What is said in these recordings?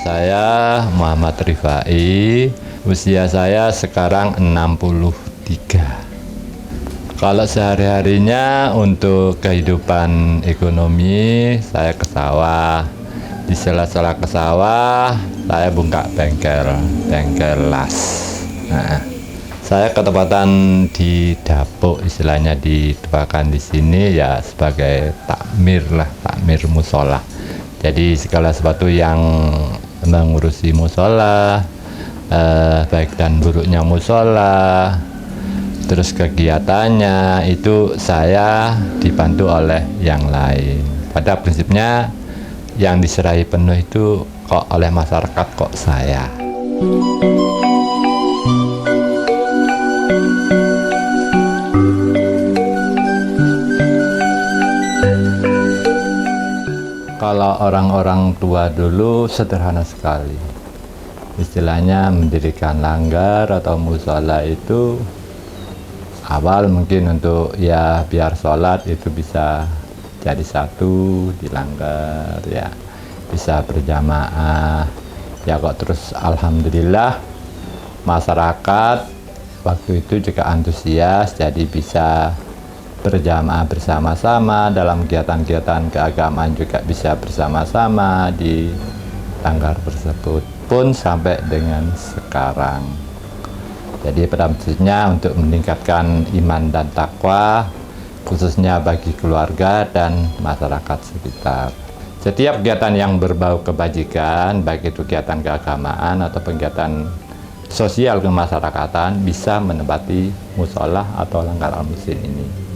Saya Muhammad Rifai, usia saya sekarang 63. Kalau sehari-harinya untuk kehidupan ekonomi, saya ke sawah. Di sela-sela ke sawah, saya buka bengkel las. Nah, saya ketempatan di dapur, istilahnya ditebakan di sini ya sebagai takmir musola. Jadi segala sesuatu yang mengurusi musola, baik dan buruknya musola, terus kegiatannya itu saya dibantu oleh yang lain. Pada prinsipnya yang diserahi penuh itu kok oleh masyarakat, kok saya. Kalau orang-orang tua dulu sederhana sekali. Istilahnya mendirikan langgar atau musola itu awal mungkin untuk ya biar sholat itu bisa jadi satu di langgar, ya bisa berjamaah. Ya kok terus alhamdulillah masyarakat waktu itu juga antusias, jadi bisa berjamaah bersama-sama dalam kegiatan-kegiatan keagamaan, juga bisa bersama-sama di langgar tersebut pun sampai dengan sekarang. Jadi pada prinsipnya untuk meningkatkan iman dan takwa khususnya bagi keluarga dan masyarakat sekitar. Setiap kegiatan yang berbau kebajikan, baik itu kegiatan keagamaan atau kegiatan sosial kemasyarakatan, bisa menempati musola atau langgar al-muslim ini.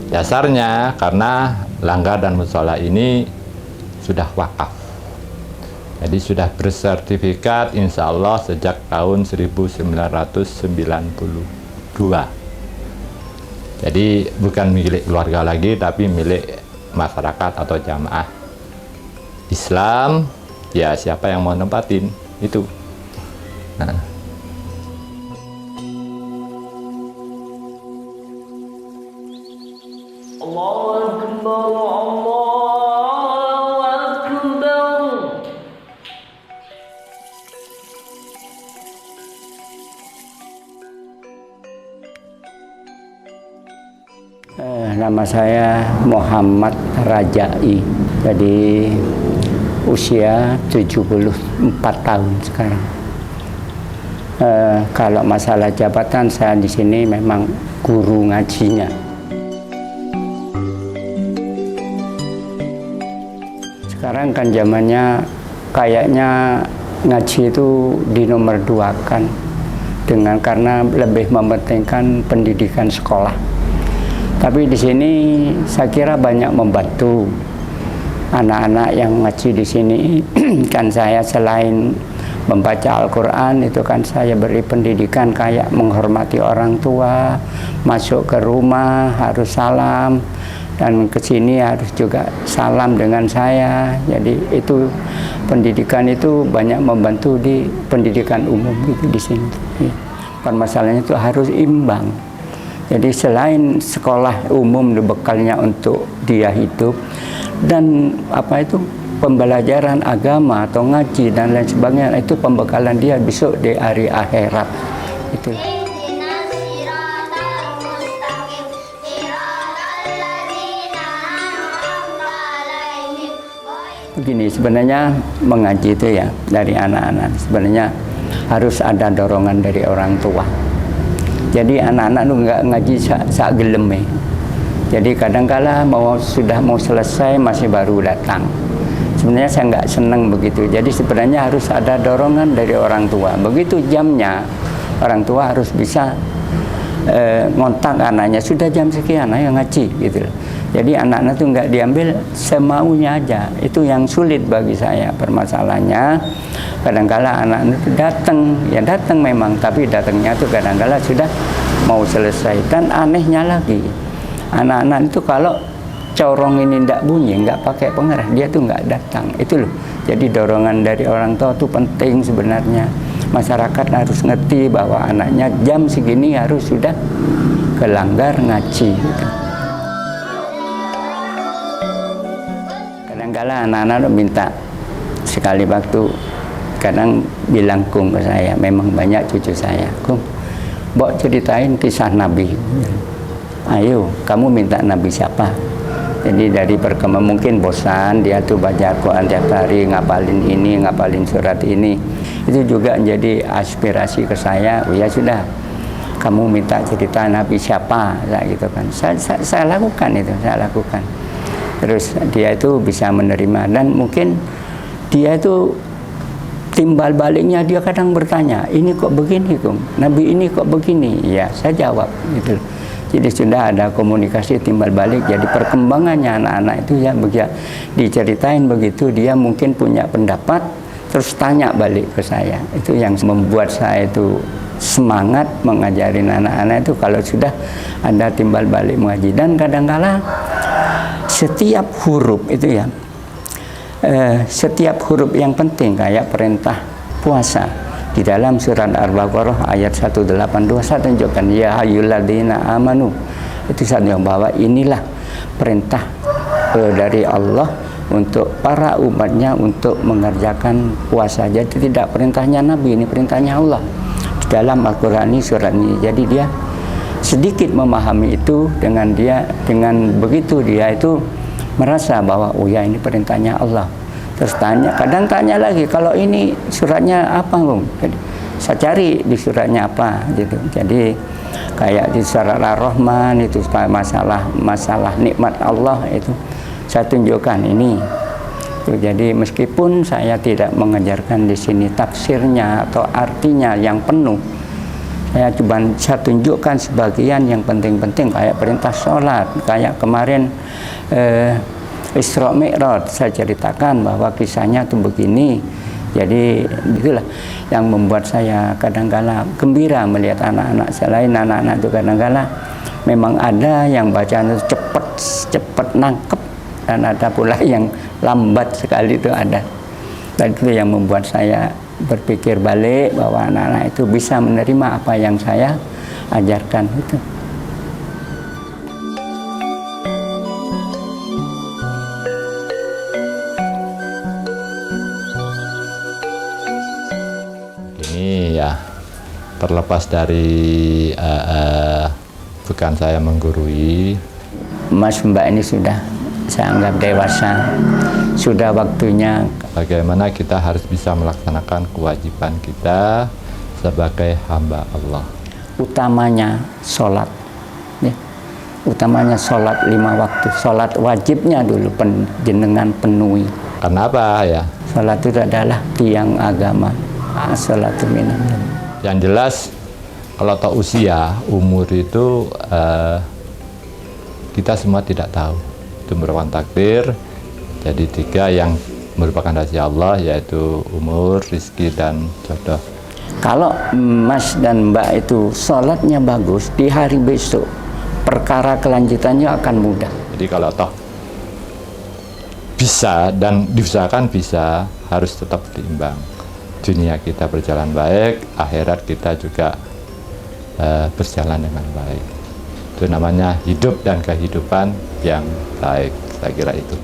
Dasarnya karena langgar dan musola ini sudah wakaf. Jadi sudah bersertifikat insya Allah sejak tahun 1992. Jadi bukan milik keluarga lagi, tapi milik masyarakat atau jamaah Islam. Ya siapa yang mau nempatin itu. Nah. Nama saya Muhammad Rajai. Jadi usia 74 tahun sekarang. Kalau masalah jabatan, saya di sini memang guru ngajinya. Sekarang kan zamannya kayaknya ngaji itu dinomor duakan karena lebih mementingkan pendidikan sekolah. Tapi di sini saya kira banyak membantu anak-anak yang ngaji di sini. Kan saya selain membaca Al-Quran itu kan saya beri pendidikan kayak menghormati orang tua, masuk ke rumah harus salam, dan ke sini harus juga salam dengan saya. Jadi itu pendidikan itu banyak membantu di pendidikan umum gitu di sini. Permasalahannya itu harus imbang. Jadi selain sekolah umum bekalnya untuk dia hidup, dan pembelajaran agama atau ngaji dan lain sebagainya, itu pembekalan dia besok di hari akhirat. Itu. Begini, sebenarnya mengaji itu ya dari anak-anak sebenarnya harus ada dorongan dari orang tua. Jadi anak-anak itu nggak ngaji sak geleme. Jadi kadang-kala sudah mau selesai masih baru datang. Sebenarnya saya nggak senang begitu. Jadi sebenarnya harus ada dorongan dari orang tua. Begitu jamnya, orang tua harus bisa ngontak anaknya, sudah jam sekian ayo ngaji gitu. Jadi anak-anak itu nggak diambil semaunya aja. Itu yang sulit bagi saya. Permasalahannya kadang-kala anak-anak itu datang memang, tapi datangnya itu kadang-kala sudah mau selesai. Dan anehnya lagi, anak-anak itu kalau corong ini tidak bunyi, nggak pakai pengeras, dia tuh nggak datang. Itu loh. Jadi dorongan dari orang tua itu penting sebenarnya. Masyarakat harus ngerti bahwa anaknya jam segini harus sudah ke langgar ngaji. Gitu. Kadang-kala anak-anak minta sekali waktu kadang bilang Kung ke saya, memang banyak cucu saya, Kung, Mbok ceritain kisah Nabi. Ayo, kamu minta Nabi siapa? Jadi dari perkembangan mungkin bosan, dia tuh baca Quran tiap hari, ngapalin ini, ngapalin surat ini. Itu juga menjadi aspirasi ke saya. Oh ya sudah, kamu minta cerita Nabi siapa, gitu kan. Saya lakukan itu, saya lakukan. Terus dia itu bisa menerima, dan mungkin dia itu timbal baliknya dia kadang bertanya, ini kok begini, Kung? Nabi ini kok begini? Ya, saya jawab gitu. Jadi sudah ada komunikasi timbal balik. Jadi perkembangannya anak-anak itu ya begitu diceritain begitu, dia mungkin punya pendapat, terus tanya balik ke saya. Itu yang membuat saya itu semangat mengajarin anak-anak itu kalau sudah ada timbal balik mengaji. Dan kadang-kala setiap huruf itu ya, setiap huruf yang penting kayak perintah puasa di dalam surat Al-Baqarah ayat 182 saya tunjukkan, ya ayyuhalladzina amanu, itu satu bahwa inilah perintah dari Allah untuk para umatnya untuk mengerjakan puasa. Jadi tidak perintahnya Nabi, ini perintahnya Allah di dalam Al-Quran ini, surat ini. Jadi dia sedikit memahami itu, dengan begitu dia itu merasa bahwa oh ya ini perintahnya Allah. Terus tanya, kadang tanya lagi, kalau ini suratnya apa, Bung? Jadi, saya cari di suratnya apa gitu. Jadi kayak di surat Ar-Rahman itu masalah nikmat Allah itu saya tunjukkan ini. Jadi meskipun saya tidak mengajarkan di sini tafsirnya atau artinya yang penuh, saya tunjukkan sebagian yang penting-penting kayak perintah sholat, kayak kemarin Isra Mi'raj saya ceritakan bahwa kisahnya itu begini. Jadi itulah yang membuat saya kadang-kala gembira melihat anak-anak. Selain anak-anak itu kadang-kala memang ada yang bacaan itu cepat nangkep, dan ada pula yang lambat sekali, itu ada. Dan itu yang membuat saya berpikir balik bahwa anak-anak itu bisa menerima apa yang saya ajarkan itu. Ini ya, terlepas dari bukan saya menggurui, Mas Mbak ini sudah saya anggap dewasa, sudah waktunya. Bagaimana kita harus bisa melaksanakan kewajiban kita sebagai hamba Allah. Utamanya sholat, ya. Utamanya sholat 5 waktu, sholat wajibnya dulu jenengan penuhi. Kenapa ya? Sholat itu adalah tiang agama. As-salatu minallah. Yang jelas, kalau tahu usia, umur itu kita semua tidak tahu. Itu merupakan takdir. Jadi 3 yang merupakan rahasia Allah, yaitu umur, rizki, dan jodoh. Kalau Mas dan Mbak itu sholatnya bagus, di hari besok perkara kelanjutannya akan mudah. Jadi kalau toh bisa dan diusahakan bisa, harus tetap diimbang. Dunia kita berjalan baik, akhirat kita juga berjalan dengan baik. Itu namanya hidup dan kehidupan yang baik, saya kira itu.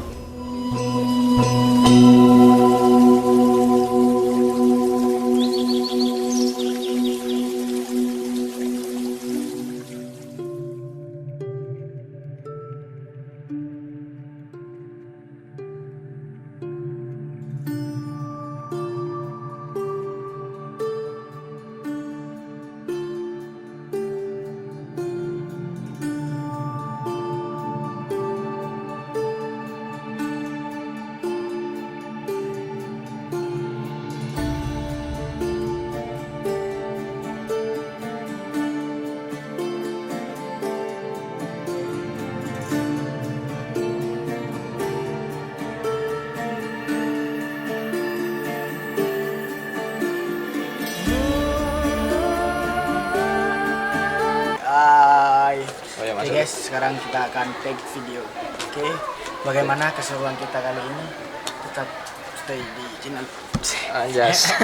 Oke guys, sekarang kita akan take video. Oke, bagaimana keseruan kita kali ini? Tetap stay di channel. Anjas.